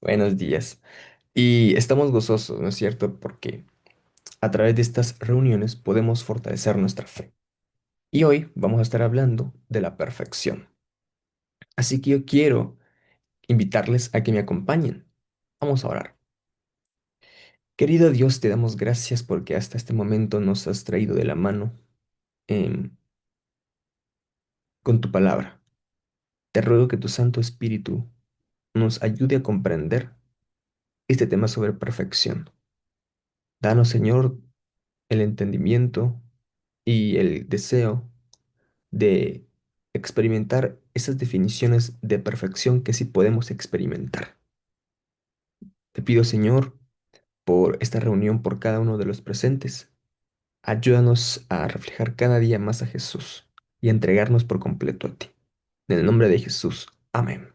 Buenos días. Y estamos gozosos, ¿no es cierto? Porque a través de estas reuniones podemos fortalecer nuestra fe. Y hoy vamos a estar hablando de la perfección. Así que yo quiero invitarles a que me acompañen. Vamos a orar. Querido Dios, te damos gracias porque hasta este momento nos has traído de la mano em, con tu palabra. Te ruego que tu Santo Espíritu nos ayude a comprender este tema sobre perfección. Danos, Señor, el entendimiento y el deseo de experimentar esas definiciones de perfección que sí podemos experimentar. Te pido, Señor, por esta reunión, por cada uno de los presentes, ayúdanos a reflejar cada día más a Jesús y a entregarnos por completo a ti. En el nombre de Jesús. Amén.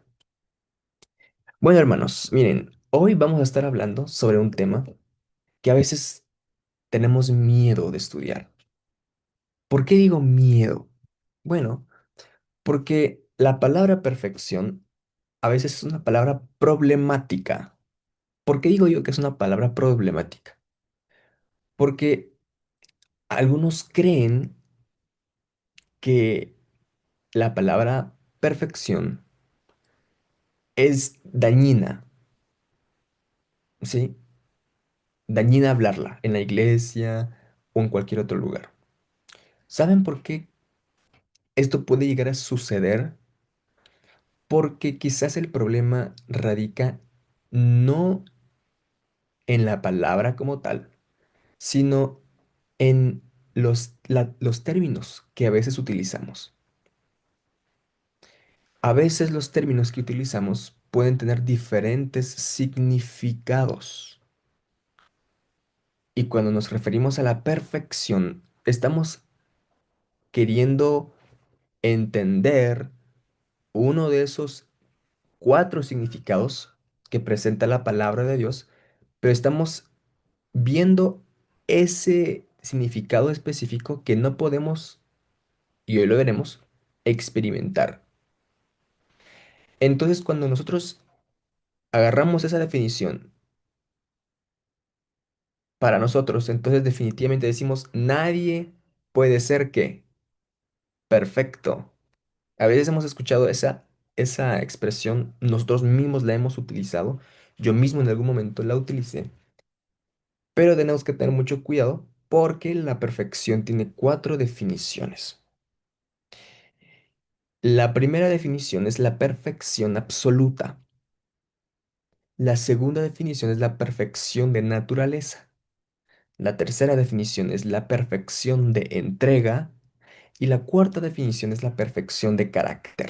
Bueno, hermanos, miren, hoy vamos a estar hablando sobre un tema que a veces tenemos miedo de estudiar. ¿Por qué digo miedo? Bueno, porque la palabra perfección a veces es una palabra problemática. ¿Por qué digo yo que es una palabra problemática? Porque algunos creen que la palabra perfección es dañina, ¿sí? Dañina hablarla en la iglesia o en cualquier otro lugar. ¿Saben por qué esto puede llegar a suceder? Porque quizás el problema radica no en la palabra como tal, sino en los términos que a veces utilizamos. A veces los términos que utilizamos pueden tener diferentes significados. Y cuando nos referimos a la perfección, estamos queriendo entender uno de esos cuatro significados que presenta la palabra de Dios, pero estamos viendo ese significado específico que no podemos, y hoy lo veremos, experimentar. Entonces, cuando nosotros agarramos esa definición para nosotros, entonces definitivamente decimos, nadie puede ser que perfecto. A veces hemos escuchado esa expresión, nosotros mismos la hemos utilizado, yo mismo en algún momento la utilicé, pero tenemos que tener mucho cuidado porque la perfección tiene cuatro definiciones. La primera definición es la perfección absoluta. La segunda definición es la perfección de naturaleza. La tercera definición es la perfección de entrega y la cuarta definición es la perfección de carácter.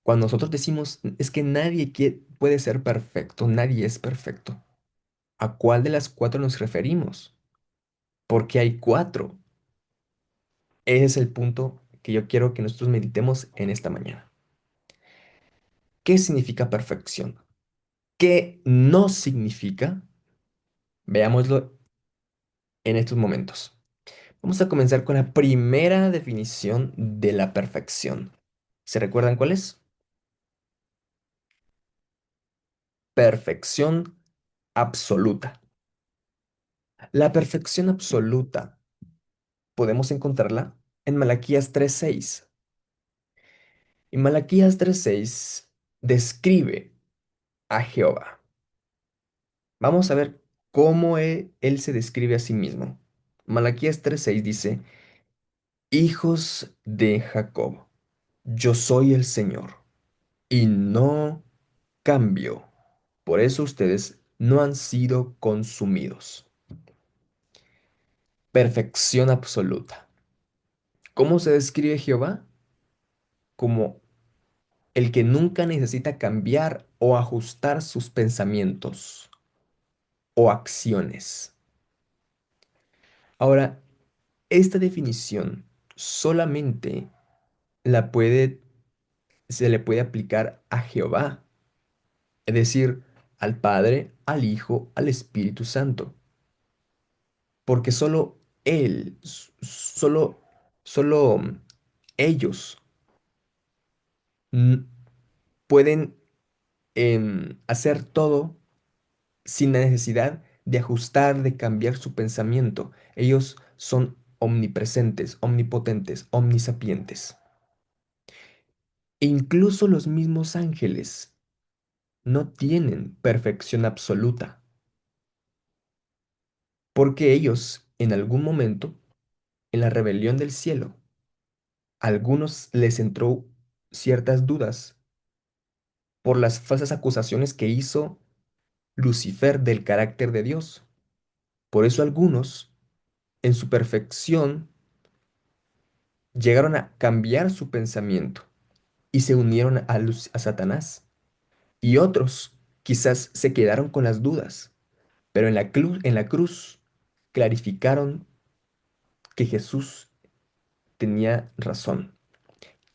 Cuando nosotros decimos es que puede ser perfecto, nadie es perfecto, ¿a cuál de las cuatro nos referimos? Porque hay cuatro. Ese es el punto que yo quiero que nosotros meditemos en esta mañana. ¿Qué significa perfección? ¿Qué no significa? Veámoslo en estos momentos. Vamos a comenzar con la primera definición de la perfección. ¿Se recuerdan cuál es? Perfección absoluta. La perfección absoluta podemos encontrarla en Malaquías 3:6. Y Malaquías 3:6 describe a Jehová. Vamos a ver cómo él se describe a sí mismo. Malaquías 3:6 dice, hijos de Jacob, yo soy el Señor y no cambio. Por eso ustedes no han sido consumidos. Perfección absoluta. ¿Cómo se describe Jehová? Como el que nunca necesita cambiar o ajustar sus pensamientos o acciones. Ahora, esta definición solamente la puede, se le puede aplicar a Jehová, es decir, al Padre, al Hijo, al Espíritu Santo, porque solo Él, solo ellos mm, pueden hacer todo sin la necesidad de ajustar, de cambiar su pensamiento. Ellos son omnipresentes, omnipotentes, omnisapientes. E incluso los mismos ángeles no tienen perfección absoluta, porque ellos, en algún momento, en la rebelión del cielo, a algunos les entró ciertas dudas por las falsas acusaciones que hizo Lucifer del carácter de Dios. Por eso algunos, en su perfección, llegaron a cambiar su pensamiento y se unieron a Satanás. Y otros quizás se quedaron con las dudas, pero en la cruz clarificaron que Jesús tenía razón,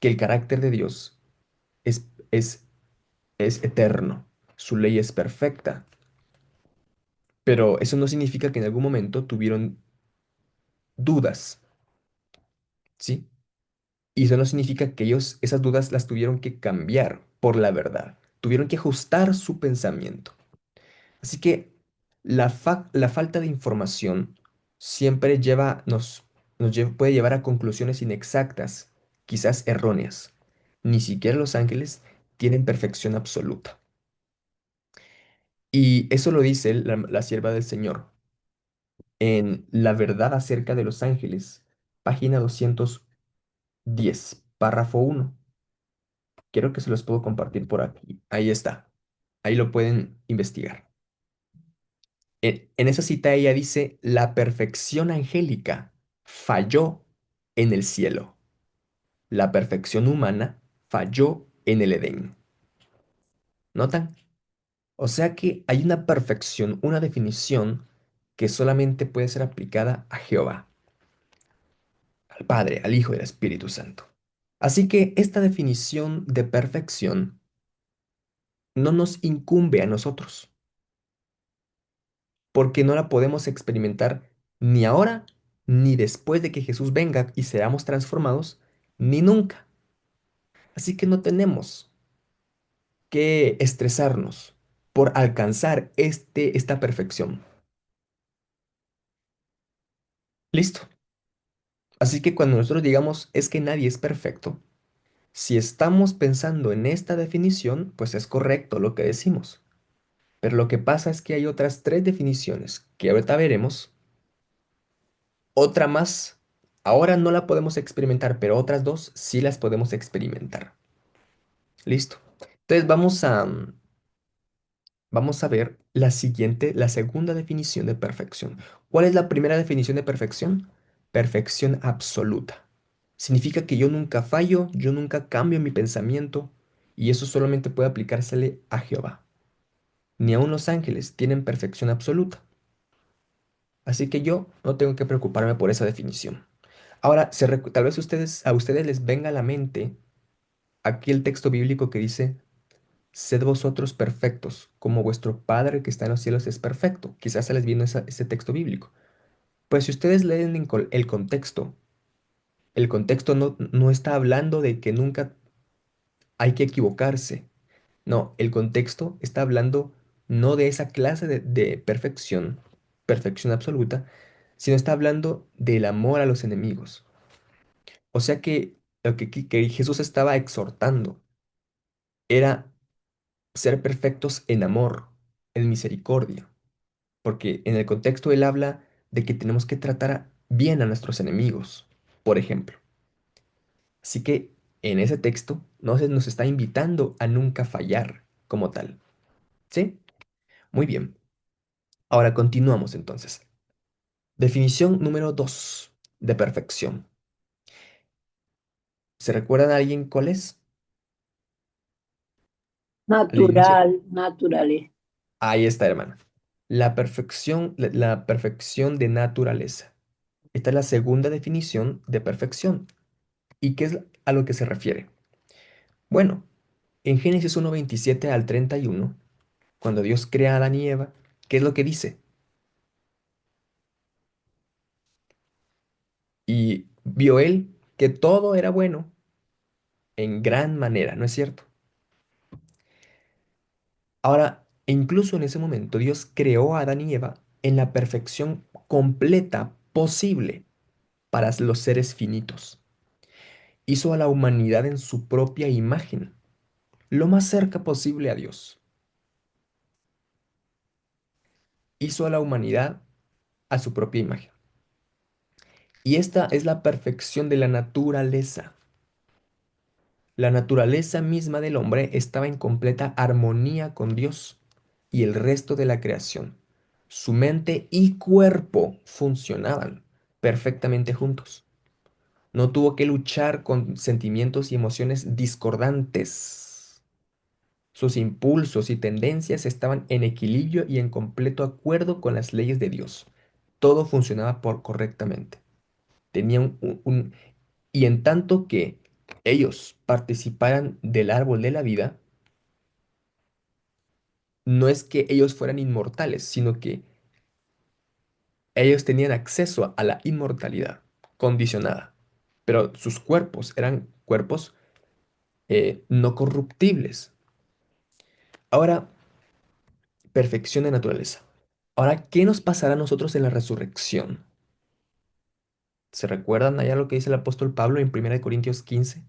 que el carácter de Dios es, es, es eterno, su ley es perfecta, pero eso no significa que en algún momento tuvieron dudas, ¿sí? Y eso no significa que ellos esas dudas las tuvieron que cambiar por la verdad, tuvieron que ajustar su pensamiento. Así que la falta de información siempre puede llevar a conclusiones inexactas, quizás erróneas. Ni siquiera los ángeles tienen perfección absoluta. Y eso lo dice la sierva del Señor en La verdad acerca de los ángeles, página 210, párrafo 1. Quiero que se los puedo compartir por aquí. Ahí está. Ahí lo pueden investigar. En esa cita ella dice, la perfección angélica falló en el cielo. La perfección humana falló en el Edén. ¿Notan? O sea que hay una perfección, una definición que solamente puede ser aplicada a Jehová, al Padre, al Hijo y al Espíritu Santo. Así que esta definición de perfección no nos incumbe a nosotros, porque no la podemos experimentar ni ahora, ni después de que Jesús venga y seamos transformados, ni nunca. Así que no tenemos que estresarnos por alcanzar esta perfección. Listo. Así que cuando nosotros digamos es que nadie es perfecto, si estamos pensando en esta definición, pues es correcto lo que decimos. Pero lo que pasa es que hay otras tres definiciones que ahorita veremos. Otra más, ahora no la podemos experimentar, pero otras dos sí las podemos experimentar. Listo. Entonces vamos a ver la segunda definición de perfección. ¿Cuál es la primera definición de perfección? Perfección absoluta. Significa que yo nunca fallo, yo nunca cambio mi pensamiento y eso solamente puede aplicársele a Jehová. Ni aun los ángeles tienen perfección absoluta. Así que yo no tengo que preocuparme por esa definición. Ahora, tal vez a ustedes les venga a la mente aquí el texto bíblico que dice, sed vosotros perfectos, como vuestro Padre que está en los cielos es perfecto. Quizás se les vino ese texto bíblico. Pues si ustedes leen el contexto no está hablando de que nunca hay que equivocarse. No, el contexto está hablando no de esa clase de perfección, perfección absoluta, sino está hablando del amor a los enemigos. O sea que lo que Jesús estaba exhortando era ser perfectos en amor, en misericordia, porque en el contexto él habla de que tenemos que tratar bien a nuestros enemigos, por ejemplo. Así que en ese texto nos está invitando a nunca fallar como tal. ¿Sí? Muy bien. Ahora continuamos entonces. Definición número 2 de perfección. ¿Se recuerdan a alguien cuál es? Al inicio. Natural, naturales. Ahí está, hermana. La perfección de naturaleza. Esta es la segunda definición de perfección. ¿Y qué es a lo que se refiere? Bueno, en Génesis 1:27 al 31, cuando Dios crea a Adán y Eva, ¿qué es lo que dice? Y vio él que todo era bueno en gran manera, ¿no es cierto? Ahora, incluso en ese momento, Dios creó a Adán y Eva en la perfección completa posible para los seres finitos. Hizo a la humanidad en su propia imagen, lo más cerca posible a Dios. Hizo a la humanidad a su propia imagen. Y esta es la perfección de la naturaleza. La naturaleza misma del hombre estaba en completa armonía con Dios y el resto de la creación. Su mente y cuerpo funcionaban perfectamente juntos. No tuvo que luchar con sentimientos y emociones discordantes. Sus impulsos y tendencias estaban en equilibrio y en completo acuerdo con las leyes de Dios. Todo funcionaba por correctamente. Tenía y en tanto que ellos participaran del árbol de la vida, no es que ellos fueran inmortales, sino que ellos tenían acceso a la inmortalidad condicionada. Pero sus cuerpos eran cuerpos no corruptibles. Ahora, perfección de naturaleza. Ahora, ¿qué nos pasará a nosotros en la resurrección? ¿Se recuerdan allá lo que dice el apóstol Pablo en 1 Corintios 15?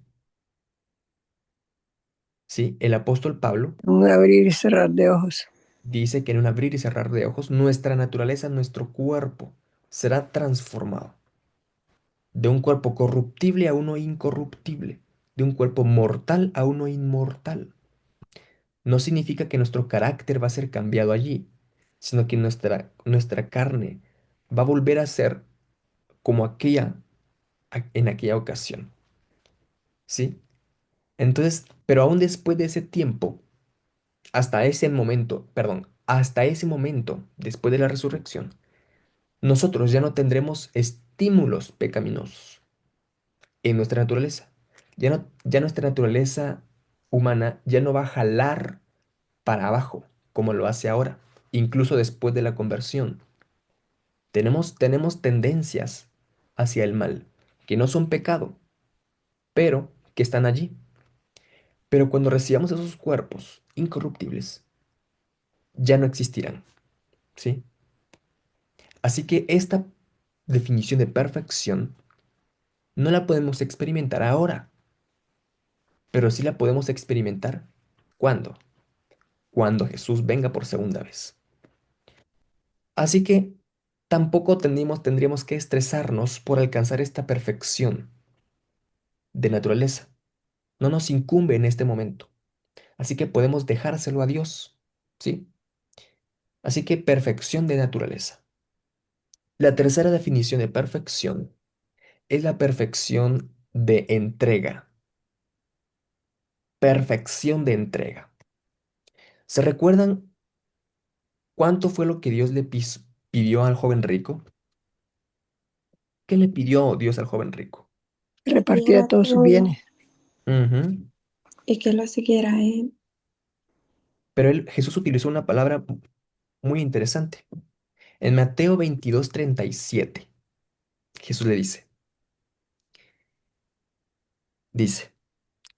Sí, el apóstol Pablo Un abrir y cerrar de ojos. dice que en un abrir y cerrar de ojos, nuestra naturaleza, nuestro cuerpo, será transformado de un cuerpo corruptible a uno incorruptible, de un cuerpo mortal a uno inmortal. No significa que nuestro carácter va a ser cambiado allí, sino que nuestra carne va a volver a ser como en aquella ocasión, ¿sí? Entonces, pero aún después de ese tiempo, hasta ese momento, perdón, hasta ese momento, después de la resurrección, nosotros ya no tendremos estímulos pecaminosos en nuestra naturaleza. Ya nuestra naturaleza humana ya no va a jalar para abajo como lo hace ahora, incluso después de la conversión. Tenemos tendencias hacia el mal, que no son pecado, pero que están allí. Pero cuando recibamos esos cuerpos incorruptibles, ya no existirán, ¿sí? Así que esta definición de perfección no la podemos experimentar ahora, pero sí la podemos experimentar. ¿Cuándo? Cuando Jesús venga por segunda vez. Así que tampoco tendríamos que estresarnos por alcanzar esta perfección de naturaleza. No nos incumbe en este momento. Así que podemos dejárselo a Dios, ¿sí? Así que perfección de naturaleza. La tercera definición de perfección es la perfección de entrega. Perfección de entrega. ¿Se recuerdan cuánto fue lo que Dios pidió al joven rico? ¿Qué le pidió Dios al joven rico? Repartía Diera todos sus todo bienes. Ujú. y que lo siguiera a él. Pero Jesús utilizó una palabra muy interesante. En Mateo 22:37, Jesús le dice,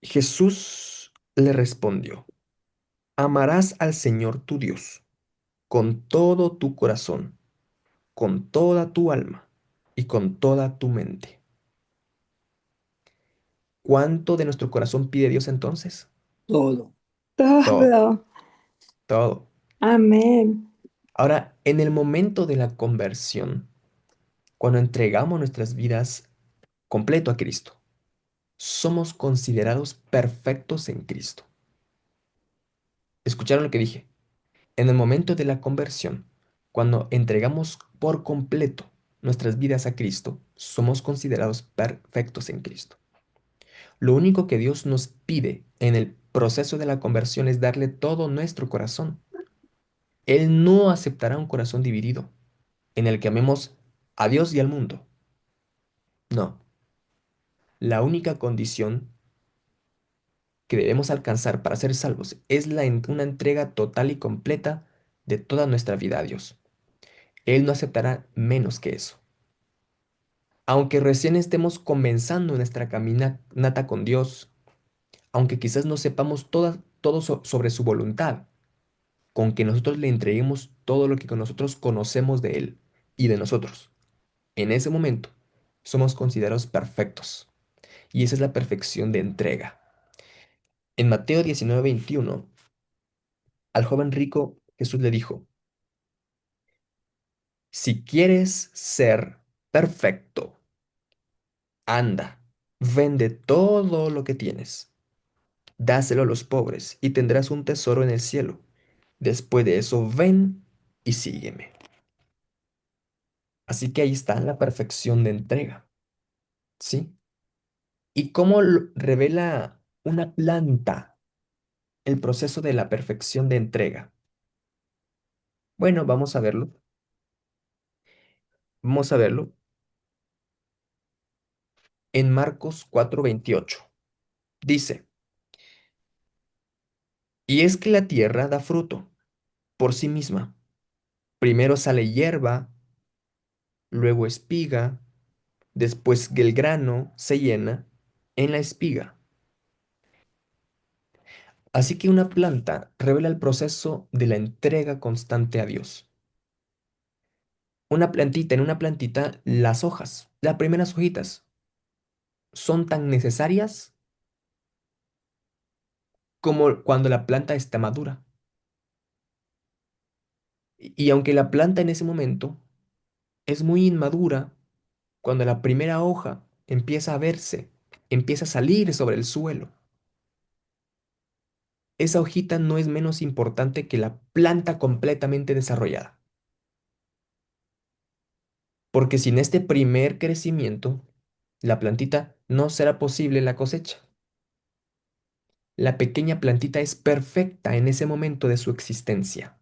Jesús le respondió, amarás al Señor tu Dios con todo tu corazón, con toda tu alma y con toda tu mente. ¿Cuánto de nuestro corazón pide Dios entonces? Todo. Todo, Todo. todo. Amén. Ahora, en el momento de la conversión, cuando entregamos nuestras vidas completo a Cristo, somos considerados perfectos en Cristo. ¿Escucharon lo que dije? En el momento de la conversión, cuando entregamos por completo nuestras vidas a Cristo, somos considerados perfectos en Cristo. Lo único que Dios nos pide en el proceso de la conversión es darle todo nuestro corazón. Él no aceptará un corazón dividido, en el que amemos a Dios y al mundo. No. La única condición que debemos alcanzar para ser salvos es una entrega total y completa de toda nuestra vida a Dios. Él no aceptará menos que eso. Aunque recién estemos comenzando nuestra caminata con Dios, aunque quizás no sepamos todo sobre su voluntad, con que nosotros le entreguemos todo lo que nosotros conocemos de Él y de nosotros. En ese momento, somos considerados perfectos. Y esa es la perfección de entrega. En Mateo 19:21, al joven rico Jesús le dijo, si quieres ser perfecto, anda, vende todo lo que tienes, dáselo a los pobres y tendrás un tesoro en el cielo. Después de eso, ven y sígueme. Así que ahí está la perfección de entrega, ¿sí? ¿Y cómo revela una planta el proceso de la perfección de entrega? Bueno, vamos a verlo. Vamos a verlo en Marcos 4:28. Dice, y es que la tierra da fruto por sí misma. Primero sale hierba, luego espiga, después que el grano se llena en la espiga. Así que una planta revela el proceso de la entrega constante a Dios. En una plantita, las hojas, las primeras hojitas, son tan necesarias como cuando la planta está madura. Y aunque la planta en ese momento es muy inmadura, cuando la primera hoja empieza a verse, empieza a salir sobre el suelo, esa hojita no es menos importante que la planta completamente desarrollada. Porque sin este primer crecimiento, la plantita no será posible la cosecha. La pequeña plantita es perfecta en ese momento de su existencia,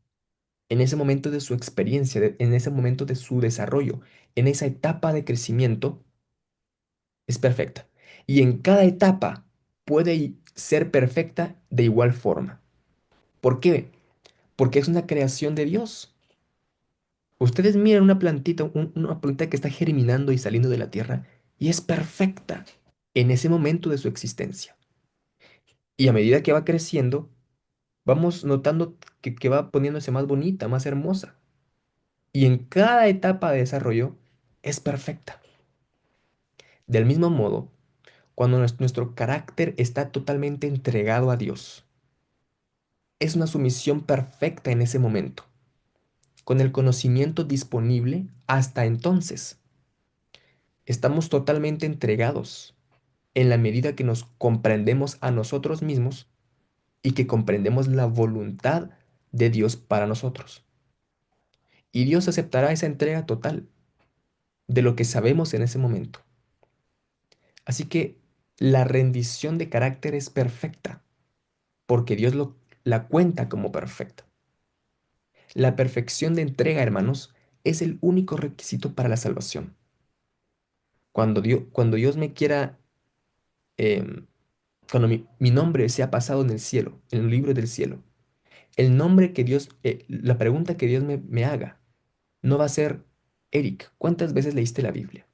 en ese momento de su experiencia, en ese momento de su desarrollo, en esa etapa de crecimiento, es perfecta. Y en cada etapa puede ser perfecta de igual forma. ¿Por qué? Porque es una creación de Dios. Ustedes miran una plantita, una planta que está germinando y saliendo de la tierra y es perfecta en ese momento de su existencia. Y a medida que va creciendo, vamos notando que va poniéndose más bonita, más hermosa. Y en cada etapa de desarrollo es perfecta. Del mismo modo, cuando nuestro carácter está totalmente entregado a Dios, es una sumisión perfecta en ese momento, con el conocimiento disponible hasta entonces. Estamos totalmente entregados en la medida que nos comprendemos a nosotros mismos y que comprendemos la voluntad de Dios para nosotros. Y Dios aceptará esa entrega total de lo que sabemos en ese momento. Así que la rendición de carácter es perfecta, porque Dios la cuenta como perfecta. La perfección de entrega, hermanos, es el único requisito para la salvación. Cuando Dios me quiera, em, cuando mi nombre sea pasado en el cielo, en el libro del cielo, el nombre que Dios, la pregunta que Dios me haga, no va a ser, Eric, ¿cuántas veces leíste la Biblia?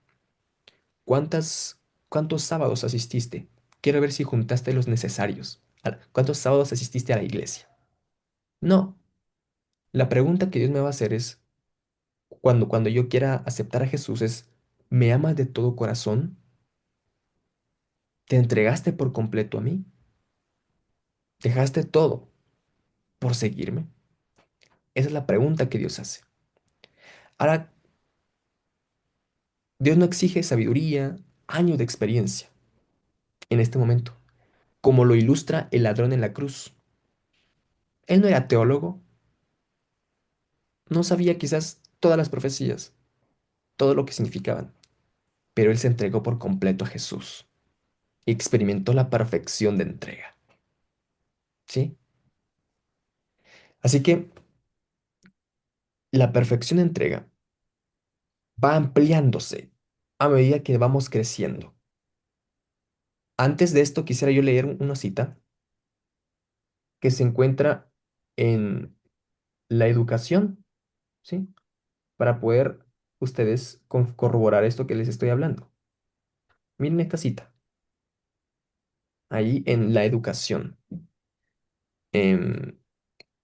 ¿Cuántas, cuántos sábados asististe? Quiero ver si juntaste los necesarios. ¿Cuántos sábados asististe a la iglesia? No, la pregunta que Dios me va a hacer es, cuando yo quiera aceptar a Jesús, es, ¿me amas de todo corazón? ¿Te entregaste por completo a mí? ¿Dejaste todo por seguirme? Esa es la pregunta que Dios hace. Ahora, Dios no exige sabiduría, años de experiencia en este momento, como lo ilustra el ladrón en la cruz. Él no era teólogo, no sabía quizás todas las profecías, todo lo que significaban, pero él se entregó por completo a Jesús y experimentó la perfección de entrega, ¿sí? Así que la perfección de entrega va ampliándose a medida que vamos creciendo. Antes de esto, quisiera yo leer una cita que se encuentra en la educación, ¿sí? Para poder ustedes corroborar esto que les estoy hablando. Miren esta cita, ahí en la educación. Em,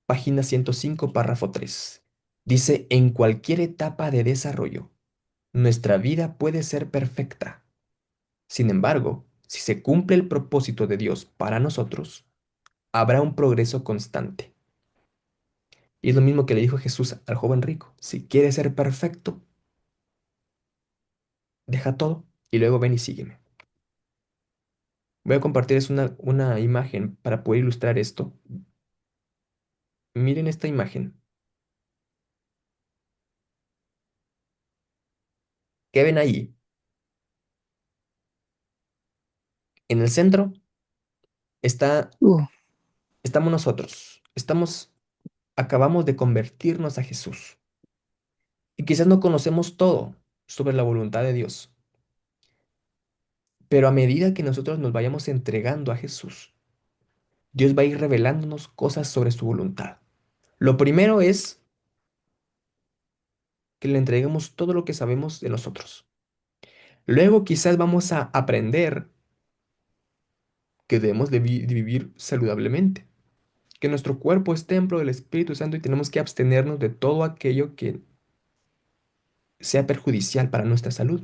página 105, párrafo 3. Dice, en cualquier etapa de desarrollo, nuestra vida puede ser perfecta. Sin embargo, si se cumple el propósito de Dios para nosotros, habrá un progreso constante. Y es lo mismo que le dijo Jesús al joven rico. Si quieres ser perfecto, deja todo y luego ven y sígueme. Voy a compartirles una imagen para poder ilustrar esto. Miren esta imagen. ¿Qué ven ahí? En el centro está, Uh, estamos nosotros. Acabamos de convertirnos a Jesús. Y quizás no conocemos todo sobre la voluntad de Dios, pero a medida que nosotros nos vayamos entregando a Jesús, Dios va a ir revelándonos cosas sobre su voluntad. Lo primero es que le entreguemos todo lo que sabemos de nosotros. Luego quizás vamos a aprender que debemos de vivir saludablemente, que nuestro cuerpo es templo del Espíritu Santo y tenemos que abstenernos de todo aquello que sea perjudicial para nuestra salud.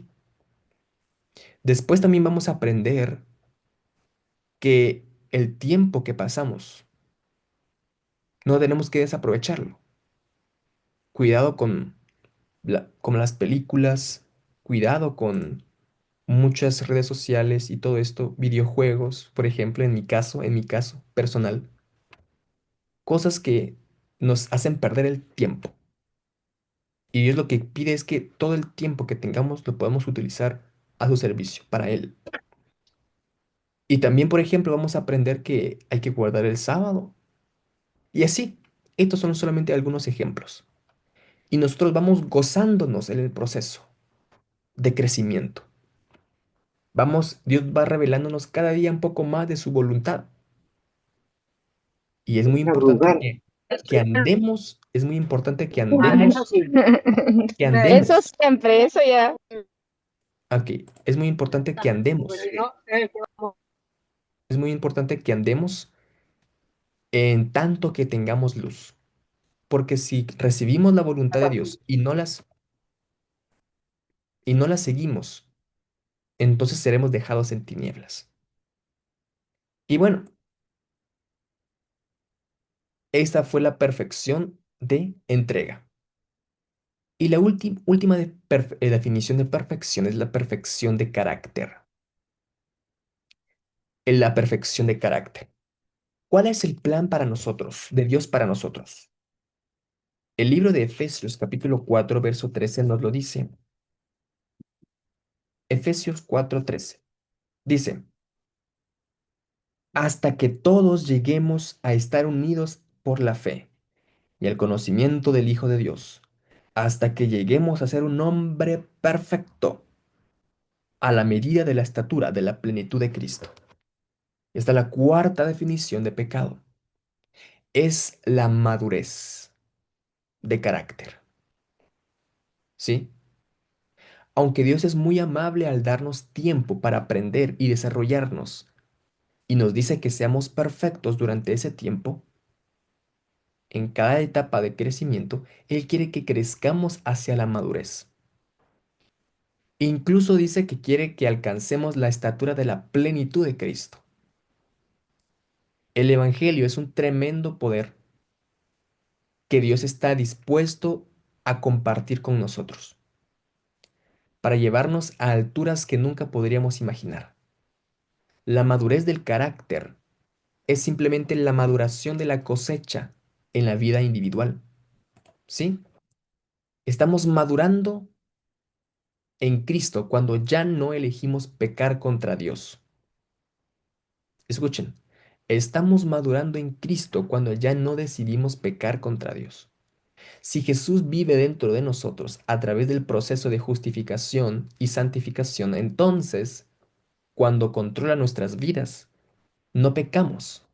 Después también vamos a aprender que el tiempo que pasamos no tenemos que desaprovecharlo. Cuidado con las películas, cuidado con muchas redes sociales y todo esto, videojuegos, por ejemplo, en mi caso personal, cosas que nos hacen perder el tiempo. Y Dios lo que pide es que todo el tiempo que tengamos lo podamos utilizar a su servicio, para Él. Y también, por ejemplo, vamos a aprender que hay que guardar el sábado. Y así, estos son solamente algunos ejemplos. Y nosotros vamos gozándonos en el proceso de crecimiento. Dios va revelándonos cada día un poco más de su voluntad. Y es muy importante Arrugar. que andemos, es muy importante Ah, eso sí. que Eso andemos, siempre, eso ya. aquí, es muy importante que Pues andemos, si no, es muy importante que andemos en tanto que tengamos luz. Porque si recibimos la voluntad de Dios y no las seguimos, entonces seremos dejados en tinieblas. Y bueno, esta fue la perfección de entrega. Y la última definición de perfección es la perfección de carácter. En la perfección de carácter. ¿Cuál es el plan para nosotros, de Dios para nosotros? El libro de Efesios, capítulo 4 verso 13 nos lo dice. Efesios 4:13. Dice, hasta que todos lleguemos a estar unidos por la fe y el conocimiento del Hijo de Dios, hasta que lleguemos a ser un hombre perfecto, a la medida de la estatura de la plenitud de Cristo. Esta es la cuarta definición de pecado. Es la madurez de carácter. ¿Sí? Aunque Dios es muy amable al darnos tiempo para aprender y desarrollarnos, y nos dice que seamos perfectos durante ese tiempo, en cada etapa de crecimiento, Él quiere que crezcamos hacia la madurez. Incluso dice que quiere que alcancemos la estatura de la plenitud de Cristo. El Evangelio es un tremendo poder que Dios está dispuesto a compartir con nosotros, para llevarnos a alturas que nunca podríamos imaginar. La madurez del carácter es simplemente la maduración de la cosecha en la vida individual, ¿sí? Estamos madurando en Cristo cuando ya no elegimos pecar contra Dios. Escuchen, estamos madurando en Cristo cuando ya no decidimos pecar contra Dios. Si Jesús vive dentro de nosotros a través del proceso de justificación y santificación, entonces, cuando controla nuestras vidas, no pecamos,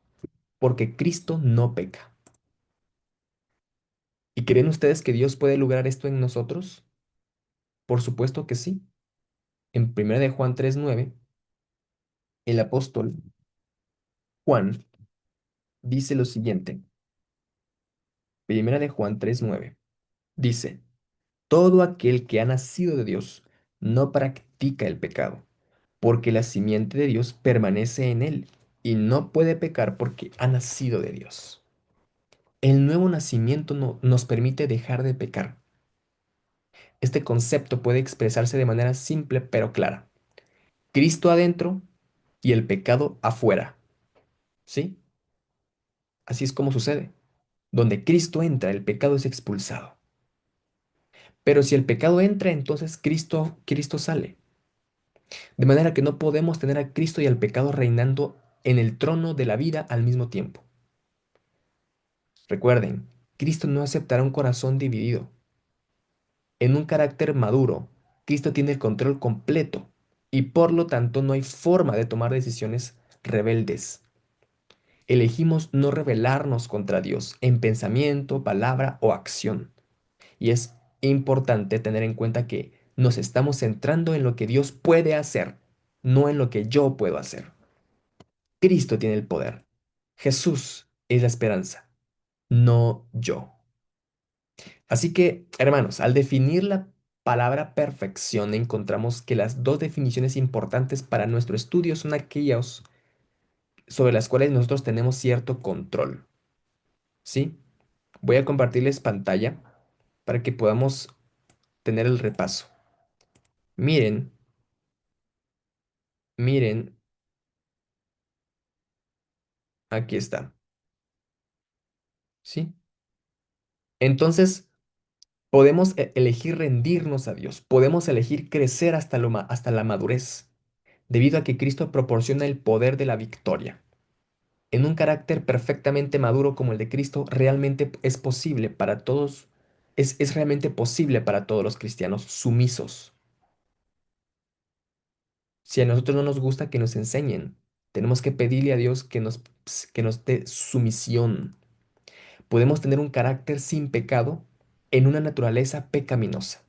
porque Cristo no peca. ¿Y creen ustedes que Dios puede lograr esto en nosotros? Por supuesto que sí. En 1 de Juan 3:9, el apóstol Juan dice lo siguiente. Primera de Juan 3:9. Dice, todo aquel que ha nacido de Dios no practica el pecado, porque la simiente de Dios permanece en él y no puede pecar porque ha nacido de Dios. El nuevo nacimiento nos permite dejar de pecar. Este concepto puede expresarse de manera simple pero clara. Cristo adentro y el pecado afuera. ¿Sí? Así es como sucede. Donde Cristo entra, el pecado es expulsado. Pero si el pecado entra, entonces Cristo sale. De manera que no podemos tener a Cristo y al pecado reinando en el trono de la vida al mismo tiempo. Recuerden, Cristo no aceptará un corazón dividido. En un carácter maduro, Cristo tiene el control completo y por lo tanto no hay forma de tomar decisiones rebeldes. Elegimos no rebelarnos contra Dios en pensamiento, palabra o acción. Y es importante tener en cuenta que nos estamos centrando en lo que Dios puede hacer, no en lo que yo puedo hacer. Cristo tiene el poder. Jesús es la esperanza, no yo. Así que, hermanos, al definir la palabra perfección, encontramos que las dos definiciones importantes para nuestro estudio son aquellas sobre las cuales nosotros tenemos cierto control. ¿Sí? Voy a compartirles pantalla para que podamos tener el repaso. Miren, miren, aquí está. ¿Sí? Entonces, podemos elegir rendirnos a Dios, podemos elegir crecer hasta la madurez, debido a que Cristo proporciona el poder de la victoria. En un carácter perfectamente maduro como el de Cristo, realmente es posible para todos, es realmente posible para todos los cristianos sumisos. Si a nosotros no nos gusta que nos enseñen, tenemos que pedirle a Dios que nos dé sumisión. Podemos tener un carácter sin pecado en una naturaleza pecaminosa.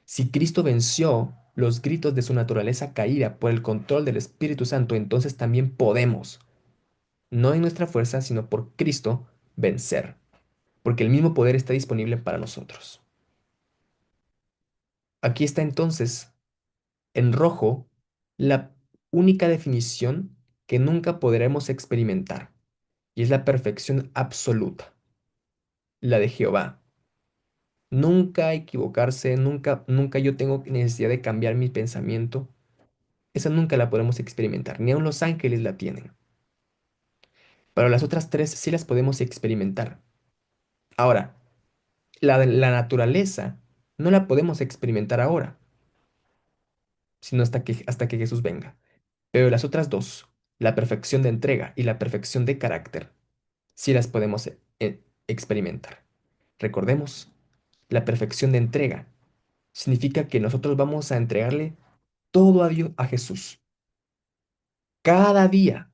Si Cristo venció los gritos de su naturaleza caída por el control del Espíritu Santo, entonces también podemos, no en nuestra fuerza, sino por Cristo, vencer, porque el mismo poder está disponible para nosotros. Aquí está entonces, en rojo, la única definición que nunca podremos experimentar, y es la perfección absoluta, la de Jehová. Nunca equivocarse, nunca yo tengo necesidad de cambiar mi pensamiento. Esa nunca la podemos experimentar, ni aun los ángeles la tienen. Pero las otras tres sí las podemos experimentar. Ahora, la de la naturaleza no la podemos experimentar ahora, sino hasta que Jesús venga. Pero las otras dos, la perfección de entrega y la perfección de carácter, sí las podemos experimentar. Recordemos, la perfección de entrega significa que nosotros vamos a entregarle todo a Dios, a Jesús. Cada día,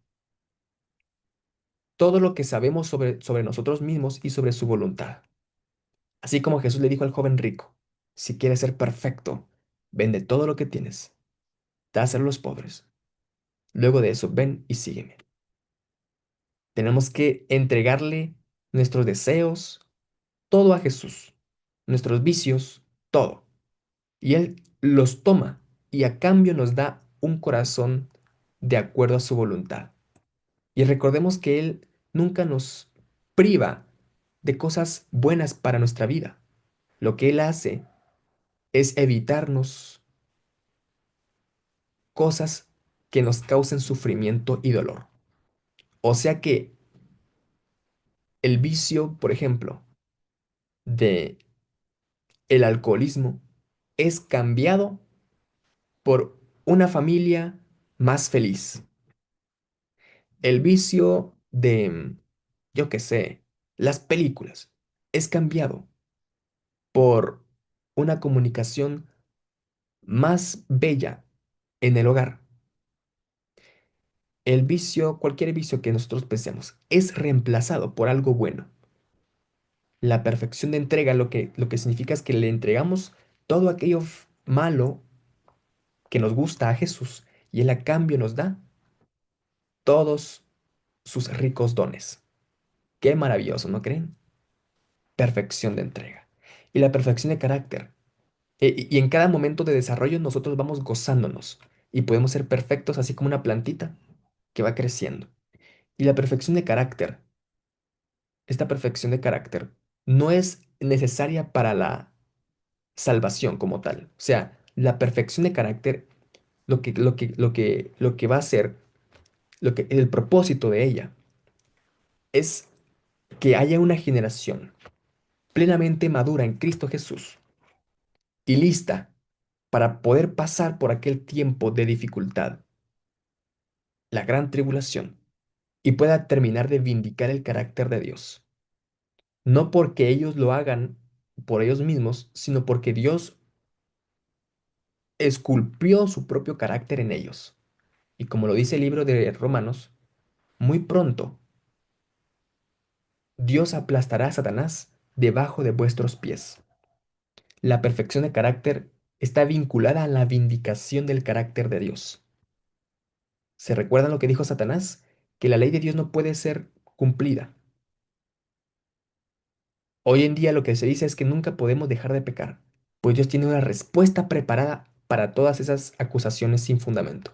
todo lo que sabemos sobre nosotros mismos y sobre su voluntad. Así como Jesús le dijo al joven rico, si quieres ser perfecto, vende todo lo que tienes, dáselo a los pobres. Luego de eso, ven y sígueme. Tenemos que entregarle nuestros deseos, todo a Jesús, nuestros vicios, todo. Y Él los toma y a cambio nos da un corazón de acuerdo a su voluntad. Y recordemos que Él nunca nos priva de cosas buenas para nuestra vida. Lo que Él hace es evitarnos cosas que nos causen sufrimiento y dolor. O sea que el vicio, por ejemplo, de el alcoholismo es cambiado por una familia más feliz. El vicio de, yo qué sé, las películas es cambiado por una comunicación más bella en el hogar. El vicio, cualquier vicio que nosotros pensemos, es reemplazado por algo bueno. La perfección de entrega lo que significa es que le entregamos todo aquello malo que nos gusta a Jesús y Él a cambio nos da todos sus ricos dones. Qué maravilloso, ¿no creen? Perfección de entrega. Y la perfección de carácter. Y en cada momento de desarrollo nosotros vamos gozándonos y podemos ser perfectos así como una plantita que va creciendo. Y la perfección de carácter, esta perfección de carácter no es necesaria para la salvación como tal. O sea, la perfección de carácter, lo que va a ser, el propósito de ella es que haya una generación plenamente madura en Cristo Jesús y lista para poder pasar por aquel tiempo de dificultad, la gran tribulación, y pueda terminar de vindicar el carácter de Dios. No porque ellos lo hagan por ellos mismos, sino porque Dios esculpió su propio carácter en ellos. Y como lo dice el libro de Romanos, muy pronto Dios aplastará a Satanás debajo de vuestros pies. La perfección de carácter está vinculada a la vindicación del carácter de Dios. ¿Se recuerdan lo que dijo Satanás? Que la ley de Dios no puede ser cumplida. Hoy en día lo que se dice es que nunca podemos dejar de pecar, pues Dios tiene una respuesta preparada para todas esas acusaciones sin fundamento.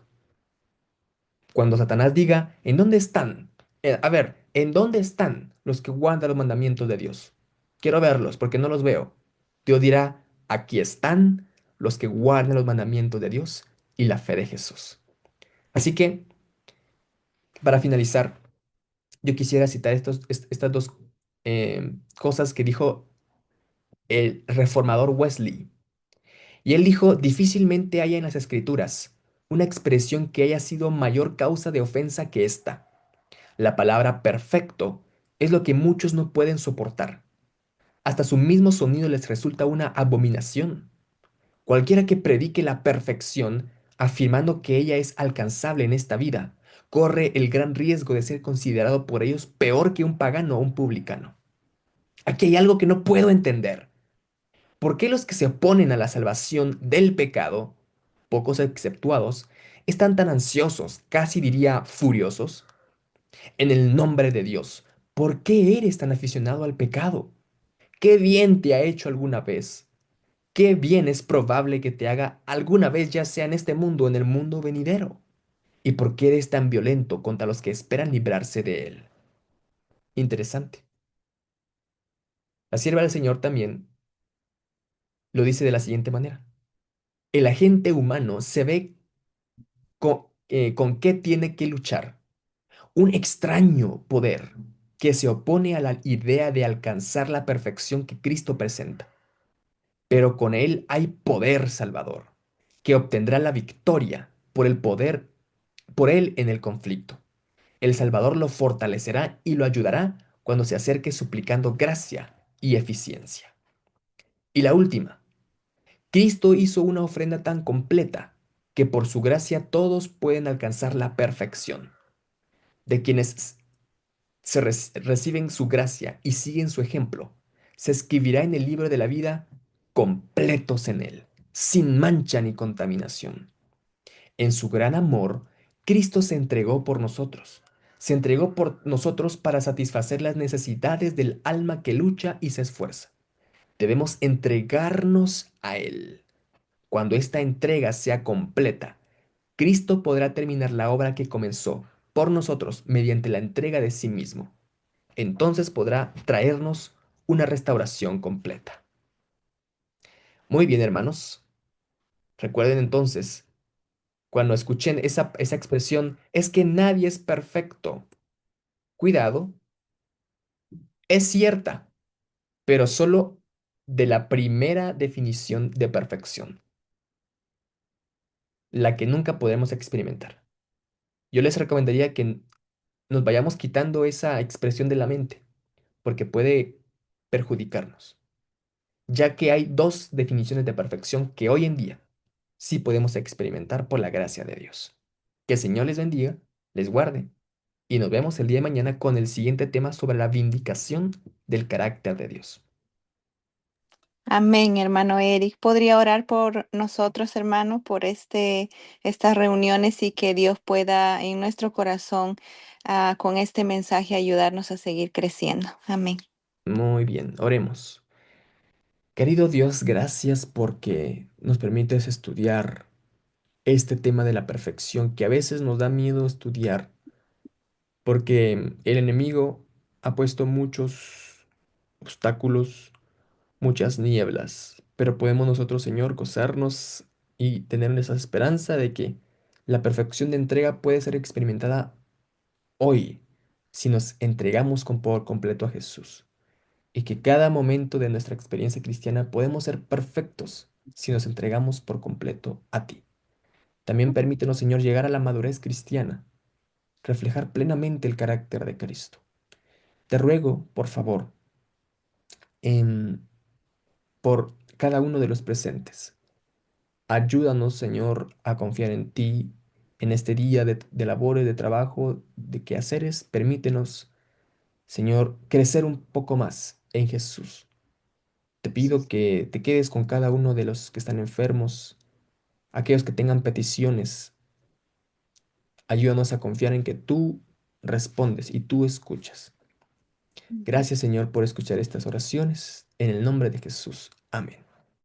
Cuando Satanás diga, ¿en dónde están? A ver, ¿en dónde están los que guardan los mandamientos de Dios? Quiero verlos porque no los veo. Dios dirá, aquí están los que guardan los mandamientos de Dios y la fe de Jesús. Así que, para finalizar, yo quisiera citar estas dos cosas que dijo el reformador Wesley. Y él dijo, difícilmente haya en las escrituras una expresión que haya sido mayor causa de ofensa que esta. La palabra perfecto es lo que muchos no pueden soportar. Hasta su mismo sonido les resulta una abominación. Cualquiera que predique la perfección, afirmando que ella es alcanzable en esta vida, corre el gran riesgo de ser considerado por ellos peor que un pagano o un publicano. Aquí hay algo que no puedo entender. ¿Por qué los que se oponen a la salvación del pecado, pocos exceptuados, están tan ansiosos, casi diría furiosos, en el nombre de Dios? ¿Por qué eres tan aficionado al pecado? ¿Qué bien te ha hecho alguna vez? ¿Qué bien es probable que te haga alguna vez, ya sea en este mundo o en el mundo venidero? ¿Y por qué eres tan violento contra los que esperan librarse de él? Interesante. La sierva del Señor también lo dice de la siguiente manera. El agente humano se ve con qué tiene que luchar. Un extraño poder que se opone a la idea de alcanzar la perfección que Cristo presenta. Pero con él hay poder salvador, que obtendrá la victoria por el poder, por él en el conflicto. El Salvador lo fortalecerá y lo ayudará cuando se acerque suplicando gracia y eficiencia. Y la última, Cristo hizo una ofrenda tan completa que por su gracia todos pueden alcanzar la perfección. De quienes reciben su gracia y siguen su ejemplo, se escribirá en el libro de la vida completos en él, sin mancha ni contaminación. En su gran amor, Cristo se entregó por nosotros. Se entregó por nosotros para satisfacer las necesidades del alma que lucha y se esfuerza. Debemos entregarnos a Él. Cuando esta entrega sea completa, Cristo podrá terminar la obra que comenzó por nosotros mediante la entrega de sí mismo. Entonces podrá traernos una restauración completa. Muy bien, hermanos. Recuerden entonces, cuando escuchen esa expresión, es que nadie es perfecto. Cuidado, es cierta, pero solo de la primera definición de perfección, la que nunca podemos experimentar. Yo les recomendaría que nos vayamos quitando esa expresión de la mente, porque puede perjudicarnos, ya que hay dos definiciones de perfección que hoy en día sí podemos experimentar por la gracia de Dios. Que el Señor les bendiga, les guarde, y nos vemos el día de mañana con el siguiente tema sobre la vindicación del carácter de Dios. Amén, hermano Eric. ¿Podría orar por nosotros, hermano, por estas reuniones y que Dios pueda en nuestro corazón, con este mensaje ayudarnos a seguir creciendo? Amén. Muy bien, oremos. Querido Dios, gracias porque nos permites estudiar este tema de la perfección que a veces nos da miedo estudiar porque el enemigo ha puesto muchos obstáculos, muchas nieblas, pero podemos nosotros, Señor, gozarnos y tener esa esperanza de que la perfección de entrega puede ser experimentada hoy si nos entregamos por completo a Jesús y que cada momento de nuestra experiencia cristiana podemos ser perfectos si nos entregamos por completo a ti. También permítenos, Señor, llegar a la madurez cristiana, reflejar plenamente el carácter de Cristo. Te ruego, por favor, em, por cada uno de los presentes. Ayúdanos, Señor, a confiar en ti en este día de labores, de trabajo, de quehaceres. Permítenos, Señor, crecer un poco más en Jesús. Te pido que te quedes con cada uno de los que están enfermos, aquellos que tengan peticiones. Ayúdanos a confiar en que tú respondes y tú escuchas. Gracias, Señor, por escuchar estas oraciones. En el nombre de Jesús. Amén.